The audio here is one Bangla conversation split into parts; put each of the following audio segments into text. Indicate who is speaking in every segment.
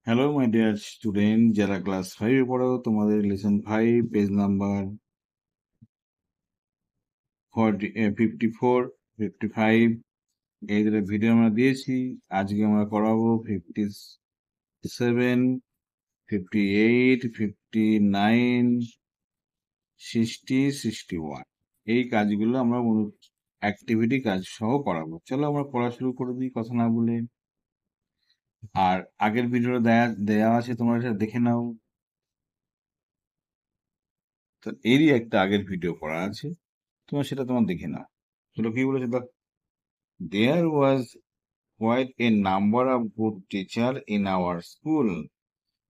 Speaker 1: হ্যালো মাই ডিয়ার স্টুডেন্ট, যারা ক্লাস 5 এ পড়ো তোমাদের লেসন 5 পেজ নাম্বার 54 55 এই দুটো ভিডিও আমরা দিয়েছি। আজকে আমরা করাবো 57 58 59 60 61। এই কাজগুলো আমরা অ্যাক্টিভিটি কাজ সহ করাবো। চলো আমরা পড়া শুরু করে দিই কথা না বলে। আর আগের ভিডিওটা দেয়া আছে, তোমরা এটা দেখে নাও। তো এরই একটা আগের ভিডিও করা আছে, সেটা তোমার দেখে নাও। চলো কি বলেছে দেখ। There was quite a number of good teacher in our school.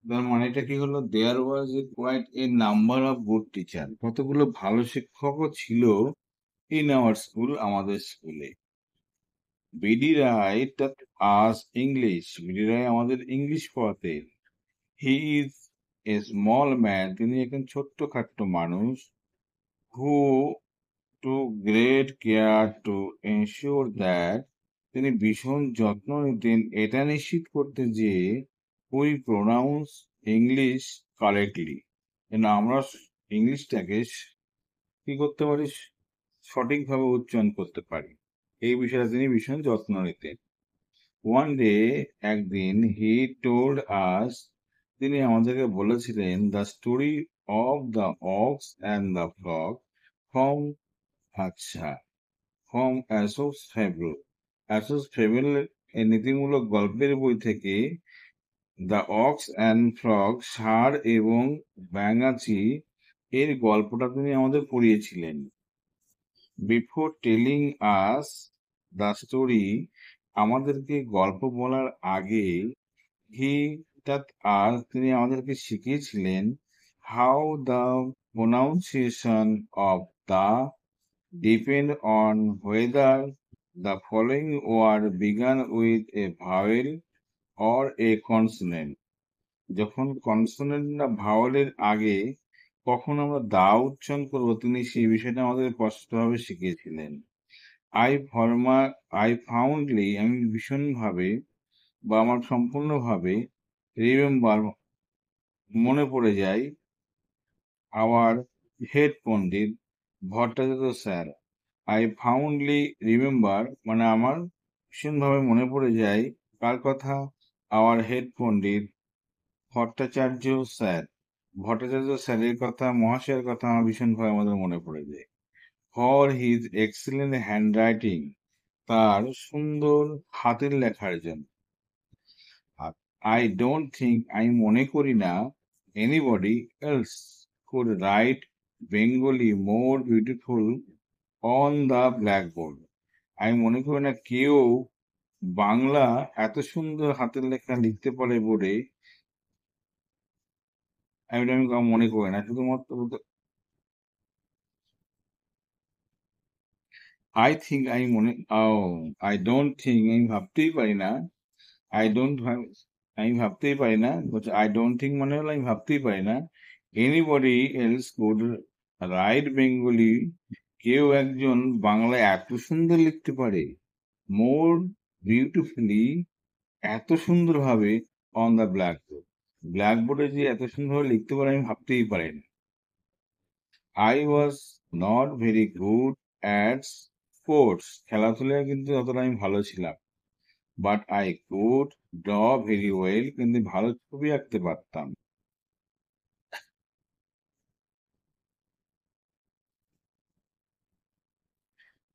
Speaker 1: তার মানেটা কি হলো? There was a quite a number of good teacher, কতগুলো ভালো শিক্ষকও ছিল ইন আওয়ার স্কুল, আমাদের স্কুলে। BD Roy taught us English, BD Roy আমাদের ইংলিশ পড়াতেন। He is a small man, তিনি একজন ছোট্টখাট্ট মানুষ। Who to great care to ensure that, তিনি ভীষণ যত্ন নিতেন এটা নিশ্চিত করতে যে উই প্রোনাউন্স ইংলিশ কারেক্টলি, যেন আমরা ইংলিশটাকে কি করতে পারি, সঠিকভাবে উচ্চারণ করতে পারি। এই বিষয়ে তিনি ভীষণ যত্ন নিতেন। ওয়ান ডে, একদিন, হি টোল্ড আস, তিনি আমাদেরকে বলেছিলেন, the story of the ox and the frog from, আচ্ছা, from Asus fable. Asus fable এই নীতিমূলক গল্পের বই থেকে দ্য অক্স অ্যান্ড ফ্রগ, ষাঁড় এবং ব্যাঙাচি এর গল্পটা তিনি আমাদের পড়িয়েছিলেন। Before telling us the story, আমাদেরকে গল্প বলার আগে, হি দ্যাট আর তিনি আমাদেরকে শিখিয়েছিলেন how the pronunciation of the depend on whether the following word began with a vowel or a consonant. যখন কনসোনেন্ট না ভাওয়ালের আগে কখন আমরা দা উচ্চারণ করবো, তিনি সেই বিষয়টা আমাদের স্পষ্টভাবে শিখিয়েছিলেন। আই ফাউন্ডলি, আমি ভীষণভাবে বা আমার সম্পূর্ণভাবে রিমেম্বার, মনে পড়ে যায়, our head Pandit Bhattacharya sir. I fondly remember মানে আমার ভীষণভাবে মনে পড়ে যায় কার কথা? Our head Pandit Bhattacharya sir. Bhattacharya স্যারের কথা, মহাশয়ের কথা আমার ভীষণভাবে আমাদের মনে পড়ে যায়। For his excellent hand writing, তার সুন্দর হাতের লেখার জন্য। আই ডোন্ট থিঙ্ক, আমি মনে করি না, anybody else could right Bengali more beautiful on the blackboard, আমি মনে করি না কেউ বাংলা এত সুন্দর হাতের লেখা লিখতে পারে বোর্ডে। আমি মনে করি না, শুধুমাত্র আই থিঙ্ক, আমি মনে, আই ডোন্ট থিঙ্ক, আমি ভাবতেই পারি না। আই ডোন্ট, আমি ভাবতেই পারি না, বলছে আই ডোন্ট থিঙ্ক মানে হলো আমি ভাবতেই পারি না। Anybody else could right Bengali, কেউ একজন বাংলা এত সুন্দর লিখতে পারে, মোর বিউটিফুলি, এত সুন্দরভাবে, অন দ্য ব্ল্যাকবোর্ড, ব্ল্যাকবোর্ডে যে এত সুন্দরভাবে লিখতে পারে আমি ভাবতেই পারি না। I was not very good at sports, খেলাধুলায় কিন্তু অতটা আমি ভালো ছিলাম। But I could draw very well, কিন্তু ভালো ছবি আঁকতে পারতাম।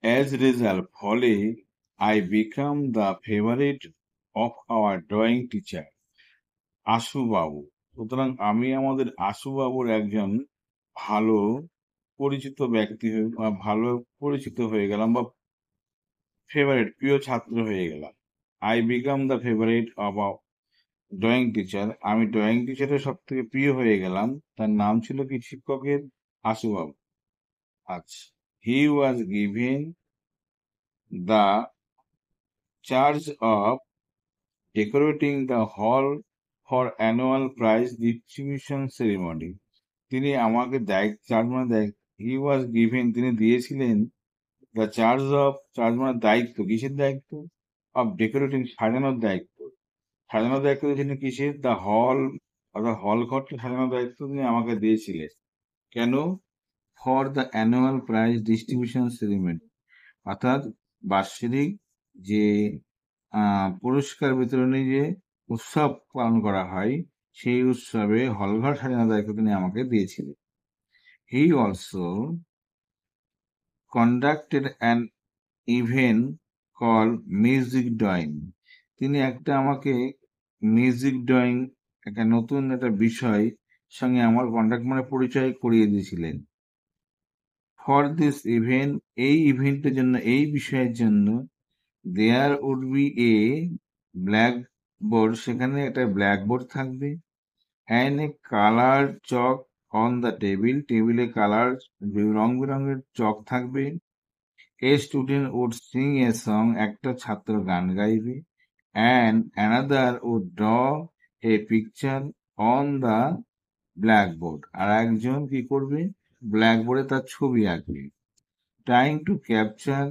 Speaker 1: অ্যাজ রেজাল্ট, ফলে, I became the favourite of our drawing teacher Ashubabu. সুতরাং আমি আমাদের আশুবাবুর একজন ভালো পরিচিত ব্যক্তি ভালো পরিচিত হয়ে গেলাম, বা ফেভারিট, প্রিয় ছাত্র হয়ে গেলাম। I became the favourite of drawing teacher, আমি ড্রয়িং টিচারের সব থেকে প্রিয় হয়ে গেলাম। তার নাম ছিল কি শিক্ষকের? আশুবাবু। আচ্ছা, he was given the charge of decorating the hall for annual prize distribution ceremony, তিনি আমাকে হি ওয়াজ গিভেন, তিনি দিয়েছিলেন, দ্য চার্জ অফ, চার্জ মানে দায়িত্ব, কিসের দায়িত্ব? অফ ডেকোরেটিং, সাজানোর দায়িত্ব, সাজানোর দায়িত্ব দিয়েছিলেন কিসের? দ্য হল, অর্থাৎ হল ঘরটা সাজানোর দায়িত্ব তিনি আমাকে দিয়েছিলেন। কেন? For the annual prize distribution ceremony, অর্থাৎ বার্ষিক যে পুরস্কার বিতরণী যে উৎসব পালন করা হয়, সেই উৎসবে হলঘর সাজানোর দায়িত্ব তিনি আমাকে দিয়েছিলেন। He also conducted an event call music drawing. তিনি আমাকে মিউজিক ড্রয়িং, নতুন একটা বিষয় সঙ্গে আমার কন্ট্যাক্ট মানে পরিচয় করিয়ে দিয়েছিলেন। ফর দিস ইভেন্ট, এই ইভেন্টের জন্য, এই বিষয়ের জন্য, there would be a black board, সেখানে একটা ব্ল্যাকবোর্ড থাকবে, and a colour chalk on the table, টেবিলে কালার রং বেরঙের চক থাকবে। A student would sing a song, একটা ছাত্র গান গাইবে, and another would draw a picture on the blackboard, আর একজন কি করবে? ব্ল্যাকবোর্ডে তার ছবি আঁকবে। Trying to capture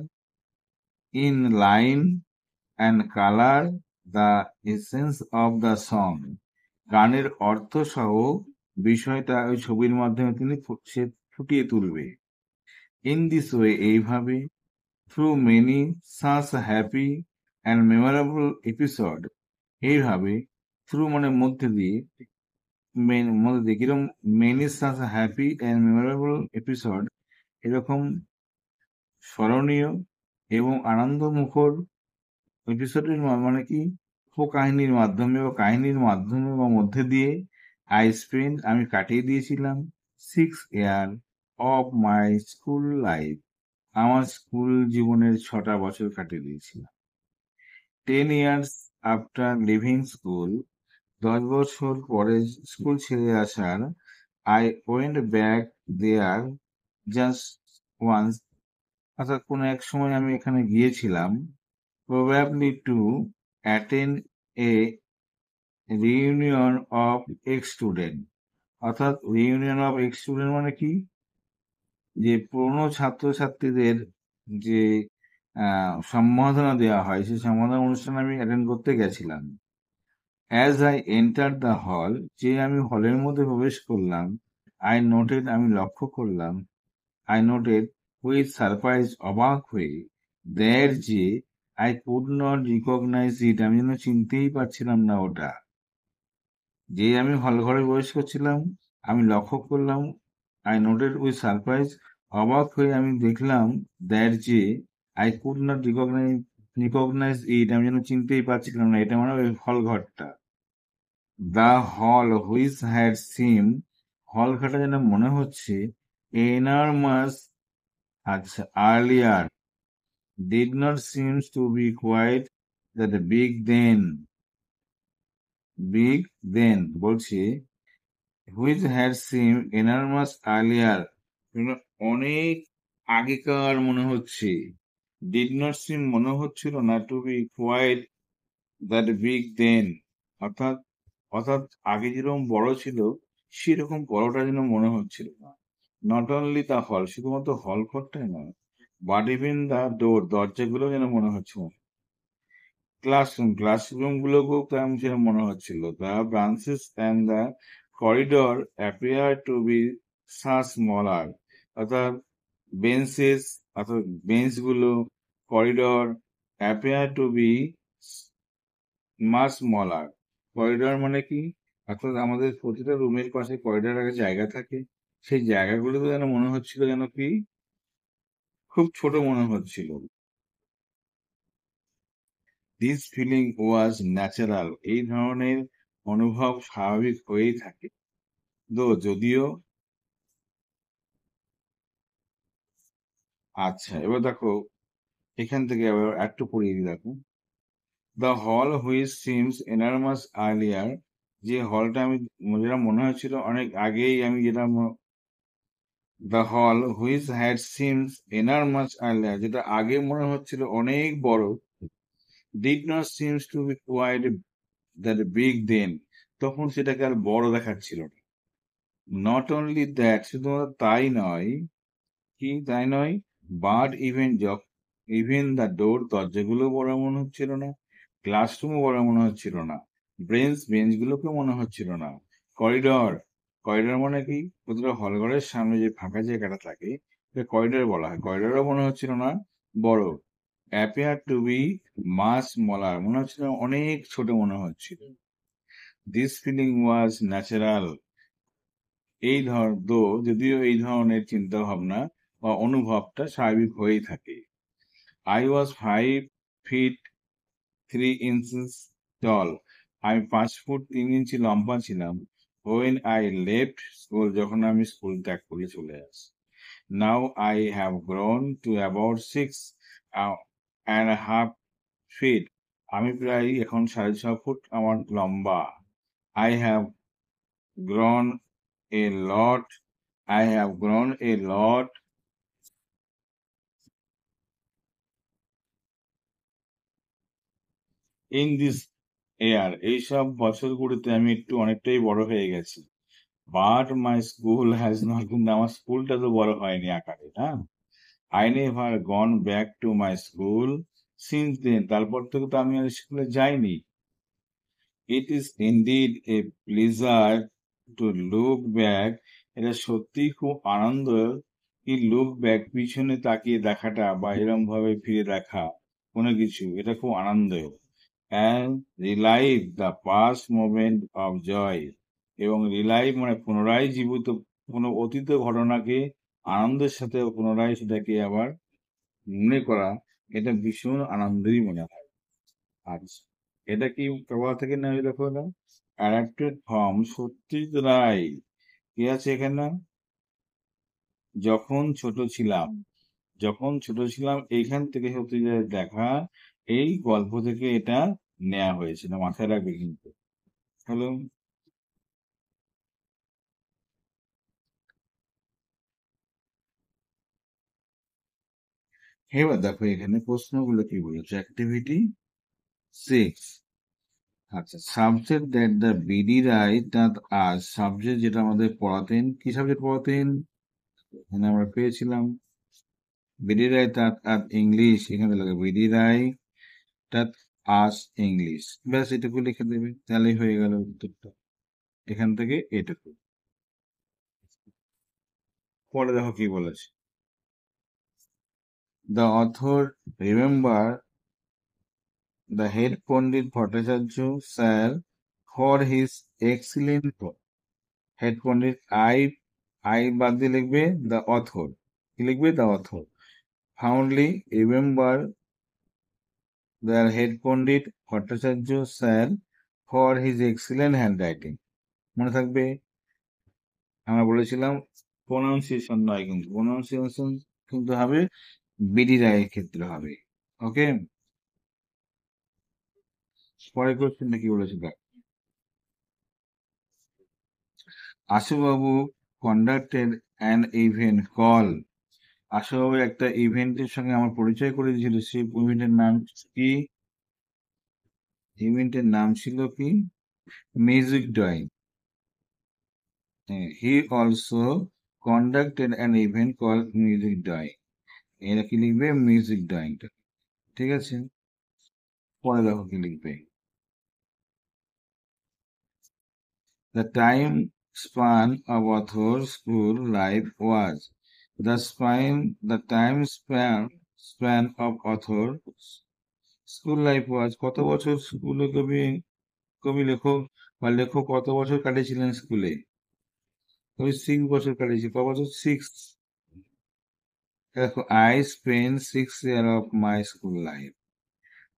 Speaker 1: in line and colour the essence of the song, গানের অর্থ সহ বিষয়টা ওই ছবির মাধ্যমে তিনি সে ফুটিয়ে তুলবে। ইন দিস ওয়ে, এইভাবে, through many such happy and memorable episode, এইভাবে, থ্রু মানে মধ্যে দিয়ে, কিরকম, many such happy and memorable episode, এরকম স্মরণীয় এবং আনন্দমুখর এপিসোডের মানে কি, কাহিনীর মাধ্যমে বা মধ্যে দিয়ে আমি কাটিয়ে দিয়েছিলাম 6 year of my school life, আমার স্কুল জীবনের 6টা বছর কাটিয়ে দিয়েছিলাম। 10 years আফটার লিভিং স্কুল, 10 বছর পরে স্কুল ছেড়ে আসার, I went back there just once, অর্থাৎ কোনো এক সময় আমি এখানে গিয়েছিলাম, probably to attend a reunion of ex student, অর্থাৎ রিইউনিয়ন অফ এক্স স্টুডেন্ট মানে কি, যে পুরনো ছাত্রছাত্রীদের যে সম্বর্ধনা দেওয়া হয়, সেই সম্বর্ধনা অনুষ্ঠানে আমি অ্যাটেন্ড করতে গেছিলাম। As I enter the hall, যে আমি হলের মধ্যে প্রবেশ করলাম, আমি লক্ষ্য করলাম, আই নোটেড উইথ সারপ্রাইজ, অবাক হয়ে, দ্যাট যে আই কুড নট রিকগনাইজ ইট, আমি যেন চিনতেই পারছিলাম না ওটা। যে আমি হল ঘরে প্রবেশ করছিলাম, আমি লক্ষ্য করলাম, আই নোটেড উইথ সারপ্রাইজ, অবাক হয়ে আমি দেখলাম, দ্যাট যে আই কুড নট রিকগনাইজ ইট, আমি যেন চিনতেই পারছিলাম না, এটা মানে ওই হল ঘরটা। দ্য হল হুইচ হ্যাড সিম, হল ঘরটা যেন মনে হচ্ছে, এনারমাস, আচ্ছা, earlier, did not seem to be quite that big then, বলছি, which had seemed enormous earlier, অনেক আগেকার মনে হচ্ছে, did not seem মনে হচ্ছিল না, to be quite that big then, অর্থাৎ অর্থাৎ আগে যেরকম বড় ছিল, সেরকম বড়টা যেন মনে হচ্ছিল না। নট অনলি দ্য হল, শুধুমাত্র হল ঘরটাই নয়, বাট ইভেন দ্য ডোর, দরজাগুলো যেন মনে হচ্ছিল। ক্লাসরুম গুলোকেও তেমন যেন মনে হচ্ছিল। The branches and the corridor appear to be such smaller, অর্থাৎ বেঞ্চগুলো, corridor, appear to be much smaller, corridor মানে কি, অর্থাৎ আমাদের প্রতিটা রুমের পাশে করিডর একটা জায়গা থাকে, সেই জায়গাগুলো যেন মনে হচ্ছিল যেন কি, খুব ছোট মনে হচ্ছিল। দিস ফিলিং ওয়াজ ন্যাচারাল, এই ধরনের অনুভব স্বাভাবিক হয়েই থাকে। যদিও, আচ্ছা, এবার দেখো, এখান থেকে আবার একটু পড়িয়ে দিই, দেখো। The hall which seems enormous earlier, যে হলটা যেটা মনে হচ্ছিল অনেক আগেই, the hall which had seems enormous earlier, যেটা আগে মনে হচ্ছিল অনেক বড়, did not seems to be quite that big then, তখন সেটাকে আর বড় দেখাচ্ছিল না। নট অনলি দ্যাট, শুধুমাত্র তাই নয়, বাট ইভেন দ্য ডোর, দরজাগুলো বড় মনে হচ্ছিল না, ক্লাসরুমও বড় মনে হচ্ছিল না, বেঞ্চগুলোকে মনে হচ্ছিল না। করিডর, করিডর মানে কি? প্রতিটা হলঘরের সামনে যে ফাঁকা জায়গাটা থাকে করিডর বলা হয়। করিডরও মনে হচ্ছিল না বড়। Appear to be much smaller, মনে হচ্ছিল অনেক ছোট মনে হচ্ছিল। দিস ফিলিং ওয়াজ ন্যাচারাল, যদিও এই ধরনের চিন্তা ভাবনা বা অনুভবটা স্বাভাবিক হয়েই থাকে। I was 5 feet 3 inches tall. আমি 5 ফুট 3 ইঞ্চি লম্বা ছিলাম। When I left school, যখন আমি স্কুল ত্যাগ করে চলে আসি। Now I have grown to about 6.5 feet. আমি প্রায় এখন 6.5 ফুট আমার লম্বা। I have grown a lot. I have grown a lot in this year. এইসব বছরগুলোতে আমি অনেকটাই বড় হয়ে গেছি। But my school has not, কিন্তু আমার স্কুলটা তো বড় হয়নি আকারে, না? I never gone back to my school since then, তারপর থেকে তো আমি আর স্কুলে যাইনি। It is indeed a pleasure to look back, এটা সত্যিই খুব আনন্দ কি লুক ব্যাক, পিছনে তাকিয়ে দেখাটা বা এরকম ভাবে ফিরে দেখা কোনো কিছু, এটা খুব আনন্দ। And relive the past moment of joy, এবং রিলাইভ মানে পুনরায় জীবিত কোনো অতীত ঘটনাকে আনন্দের সাথে পুনরায় সেটাকে আবার মনে করা, এটা ভীষণ আনন্দেরই মনে হয়। আচ্ছা, এটা কি প্রবাহ থেকে নেওয়া? দেখো না, অ্যাডাপ্টেড ফর্ম সত্যজিৎ রায়। কি আছে এখানে? যখন ছোট ছিলাম, যখন ছোট ছিলাম এইখান থেকে সত্যজিৎ রায়ের দেখা, এই গল্প থেকে এটা নেওয়া হয়েছিল, মাথায় রাখবে কিন্তু। হ্যালো, এবার দেখো এখানে প্রশ্নগুলো কি বলেছে। অ্যাক্টিভিটি 6। আচ্ছা, সাবজেক্ট দ্যাট দ্য বিডি রায় তাত আজ, সাবজেক্ট যেটা আমাদের পড়াতেন, কি সাবজেক্ট পড়াতেন? এখানে আমরা পেয়েছিলাম বিডি রায় তাত আজ ইংলিশ, এখানে লাগে বিডি রায় তাত আজ ইংলিশ। ব্যাস এটুকু লিখে দেবে, তাহলেই হয়ে গেল উত্তরটা। এখান থেকে এটুকু। পরে দেখো কি বলেছে। The author remember the head Pandit Bhattacharya sir for his excellent head Pandit I বাদ দিয়ে লিখবে the author, কি লিখবে? the author fondly remember their head Pandit Bhattacharya sir for his excellent handwriting. মনে থাকবে আমরা বলেছিলাম প্রোনাউন্সিয়েশন নয়, কিন্তু প্রোনাউন্সিয়েশন কিন্তু হবে বিডি রায়ের ক্ষেত্রে হবে। ওকে, পরের কোশ্চেনটা কি বলেছিল? আশুবাবু কন্ডাক্টেড অ্যান ইভেন্ট কল, আশুবাবু একটা ইভেন্টের সঙ্গে আমার পরিচয় করে দিয়েছিল। সেই ইভেন্টের নাম কি? ইভেন্টের নাম ছিল কি? Music drawing. He also conducted an event call music drawing. এরা কি লিখবে? মিউজিক ড্রয়িংটা। ঠিক আছে, পরে দেখো কি লিখবে। The time span of author's school life was, the time span of author school life was, কত বছর স্কুলে কবি লেখক বা লেখক কত বছর কাটিয়েছিলেন স্কুলে? কবি 6 বছর কাটিয়েছি। ক বছর? 6। দেখো, I spend 6 years of my school life.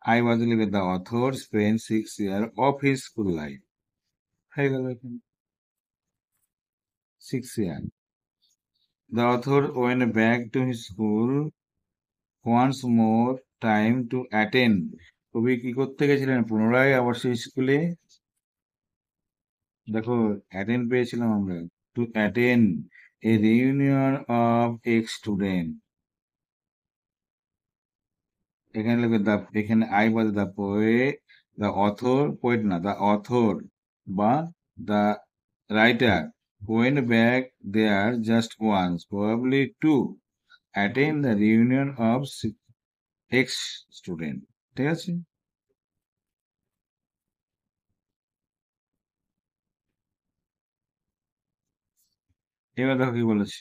Speaker 1: I বদলে লিখবে the author spend 6 years of his school life. হয়ে গেল এখানে 6 years। The author went back to his school once more time to attend. কবি কি করতে গেছিলেন? পুনরায় আবার সেই স্কুলে। দেখো, অ্যাটেন্ড পেয়েছিলাম আমরা। Two attend A reunion of ex student. এখানে লিখবে দা, এখানে আই বাদে দা পোয়েট, দা অথর, পোয়েট না, দা অথর বা দা writer went back there just once, probably to attend the reunion of ex student. ঠিক আছে, এবার দেখো কি বলেছে,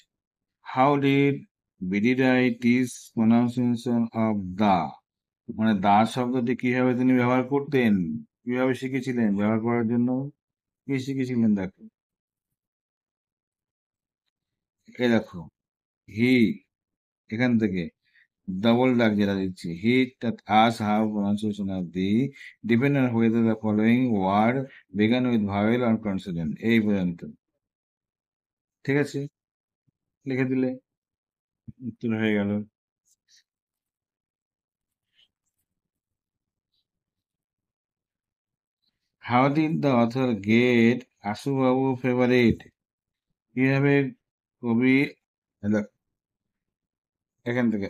Speaker 1: হাউ ডিড বিডিডাই টিচ প্রনাউন্সিয়েশন অফ দা, মানে দা শব্দটি কিভাবে তিনি ব্যবহার করতেন, কিভাবে শিখেছিলেন ব্যবহার করার জন্য, কি শিখেছিলেন দেখো। এ দেখো, হি, এখান থেকে ডবল ডাক যেটা দিচ্ছি, he as how pronunciation of the depend on whether the following word began with vowel or consonant, এই পর্যন্ত। ঠিক আছে, লিখে দিলে উত্তর হয়ে গেল। How did the author get Ashubabu favourite, কিভাবে কবি, দেখ, এখান থেকে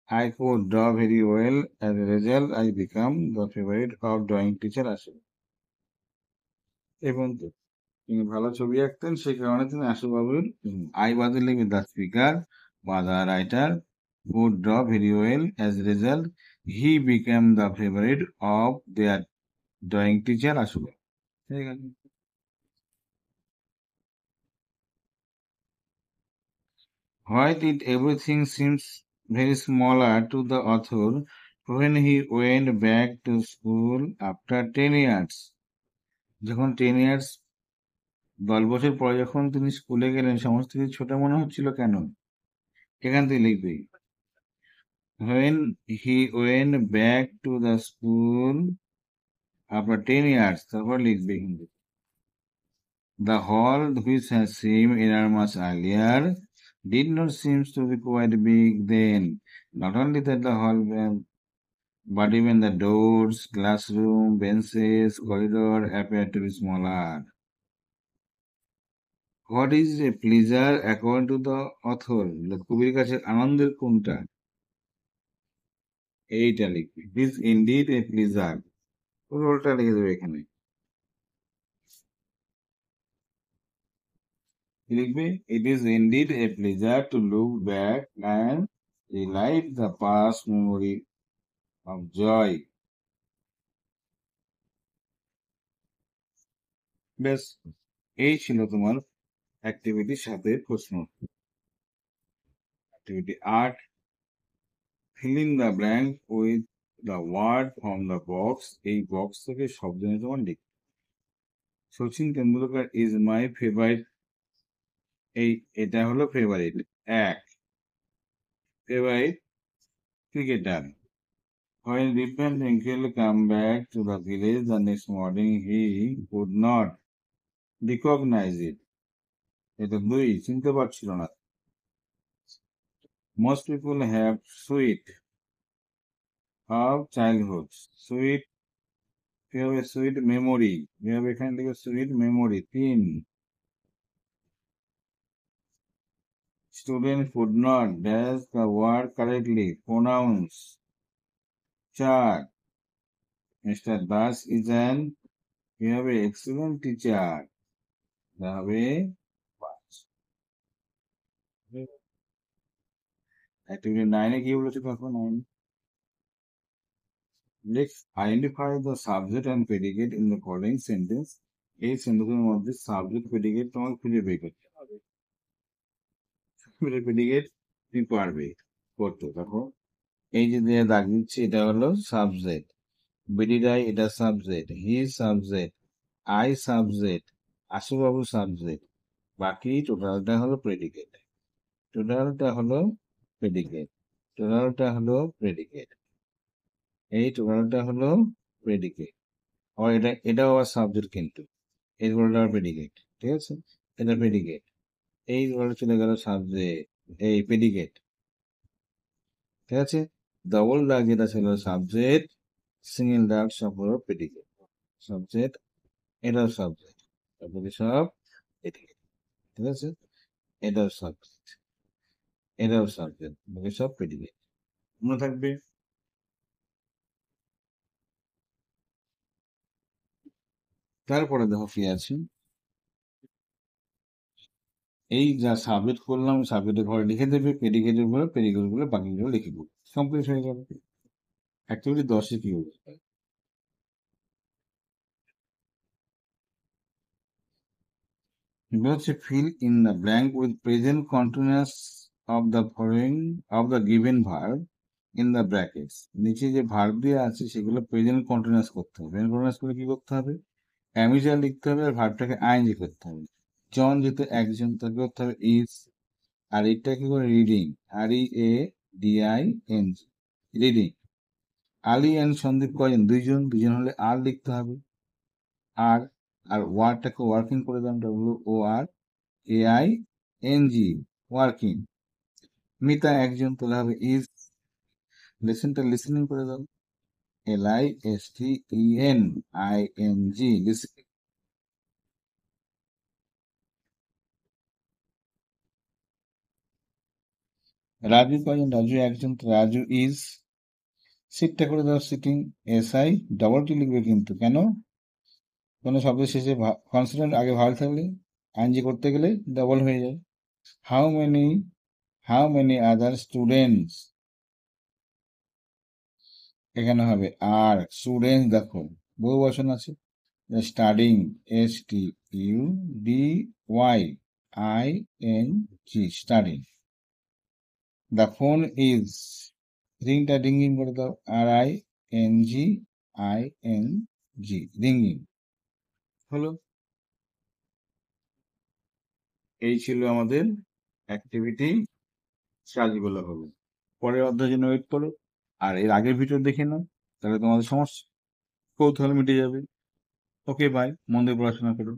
Speaker 1: I could draw very well. As a result, I become the favorite of drawing teacher আসে। এই পর্যন্ত। তিনি ভালো ছবি আঁকতেন, সেই কারণে তিনি আশুবাবুর আই বাদে লিখবে দ্য স্পিকার বা the writer would draw very well. As a result, he became the favorite of their drawing teacher আশুবাবু। ঠিক আছে। Why did everything seems very smaller to the author when he went back to school after 10 years? যখন 10 years 10 বছর পরে যখন তিনি স্কুলে গেলেন, সমস্ত কিছু ছোট মনে হচ্ছিল কেন? এখান থেকে লিখবে, when he went back to the school after 10 years, তারপর লিখবে কিন্তু the hall which has seemed enormous earlier did not seem to be quite big then. Not only that, the hall, but even the doors, classroom, benches, corridor appeared to be smaller. What is a pleasure according to the author? কবির কাছে আনন্দের কোনটা? এইটা লিখবি। It is indeed a pleasure. পুরোটা লিখে দেবে এখানে। লিখবে it is indeed a pleasure to look back and relive the past memory of joy. ব্যাস, এই ছিল তোমার অ্যাক্টিভিটির সাথে প্রশ্ন। Activity 8, fill in the blank with the word from the box. এই বক্স থেকে শব্দ নিয়ে তোমার লিখ। Sachin Tendulkar is my favourite, এটা হলো ফেভারিট এক, favourite cricketer. When Dipen Dinkle come back to the village the next morning, he could not recognize it. এটা দুই, চিনতে পারছিল না। Most people have sweet of childhood. Sweet, কি হবে? Sweet memory. কি হবে এখানে থেকে? Sweet memory। তিন, student could not dash the word correctly. Pronounce। চার, Mr. Das is an, কি হবে? Excellent teacher। হবে 5। অ্যাক্টিভিটি 9 এ কি বলেছে দেখো। 9, let's identify the subject and predicate in the following sentence. এই সেন্টেন্সের মধ্যে সাবজেক্ট প্রেডিকেট তোমাকে খুঁজে বের করতে হবে। প্রেডিকেট তুমি পারবে করতে। দেখো, এই যে দিয়ে দাগ দিচ্ছি, এটা হলো সাবজেক্ট। বিডিডাই এটা subject, he subject, I subject, Ashubabu subject, বাকি টোটালটা হলো প্রেডিকেট। টোটালটা হলো প্রেডিকেট। টোটালটা হলো প্রেডিকেট। এই টোটালটা হলো প্রেডিকেট। আবার এটাও আবার সাবজেক্ট কিন্তু। এই দুটোটা আবার প্রেডিকেট। ঠিক আছে, এটা প্রেডিকেট। এই দুটো চলে গেল সাবজেক্ট, এই প্রেডিকেট। ঠিক আছে, ডবল ডাক যেটা ছিল সাবজেক্ট, সিঙ্গেল ডাক সব হলো প্রেডিকেট। সাবজেক্ট, এটাও সাবজেক্ট, তারপরে সব প্রেডিকেট। ঠিক আছে, এটাও সাবজেক্ট, এটাও সাবজেক্ট, বাকি সব প্রেডিকেট। মনে থাকবে। তারপরে দেখো কি আছে, এই যা সাবজেক্ট করলাম সাবজেক্টের ঘরে লিখে দেবে, প্রেডিকেটের ঘরে প্রেডিকেট গুলো বাকিগুলো লিখে দেবো, কমপ্লিট হয়ে যাবে। অ্যাক্টিভিটি 10 কি হবে, বলছে fill in the blank with present continuous of the following of the given verb in the brackets. নিচে যে ভার্ব দিয়ে আছে সেগুলো প্রেজেন্ট কন্টিনিউয়াস করতে হবে। প্রেজেন্ট কন্টিনিউয়াস করে কি করতে হবে? অ্যামিজা লিখতে হবে আর ভার্বটাকে আইএনজি করতে হবে। জন যেহেতু একজন, তাকে করতে হবে ইজ। আর এটা কি করে? Reading, READING, reading. Ali and Sandeep কয়জন? দুইজন। দুইজন হলে আর লিখতে হবে, আর। আর ওয়ার্ডটাকে ওয়ার্কিং করে দেন, WORKING, ওয়ার্কিং। মিতা একজন, তাহলে হবে ইজ। লিসেনটা লিসেনিং করে দাও, LISTENING, লিসেনিং। রাজু কয়জন? রাজু একজন, তো রাজু ইজ। সিটটা করে দাও, সিটিং, SI, ডবল টি লিখবে কিন্তু। কেন? কোনো শব্দের শেষে কনসোনেন্ট আগে ভাওয়েল থাকলে আইএনজি করতে গেলে ডবল হয়ে যায়। হাউ মেনি আদার স্টুডেন্টস, এখানে হবে আর। স্টুডেন্টস দেখো বহু বচন আছে, studying, STUDYING, studying. The phone is, রিংটা রিঙ্গিং করে দাও, RINGING, রিঙ্গিং। হলো, এই ছিল আমাদের অ্যাক্টিভিটি কাজগুলো হলো। পরের অধ্যায়ের জন্য ওয়েট করো, আর এর আগের ভিডিও দেখে নাও, তাহলে তোমাদের সমস্যা কৌতূহল মিটে যাবে। ওকে, বাই, মন দিয়ে পড়াশোনা করো।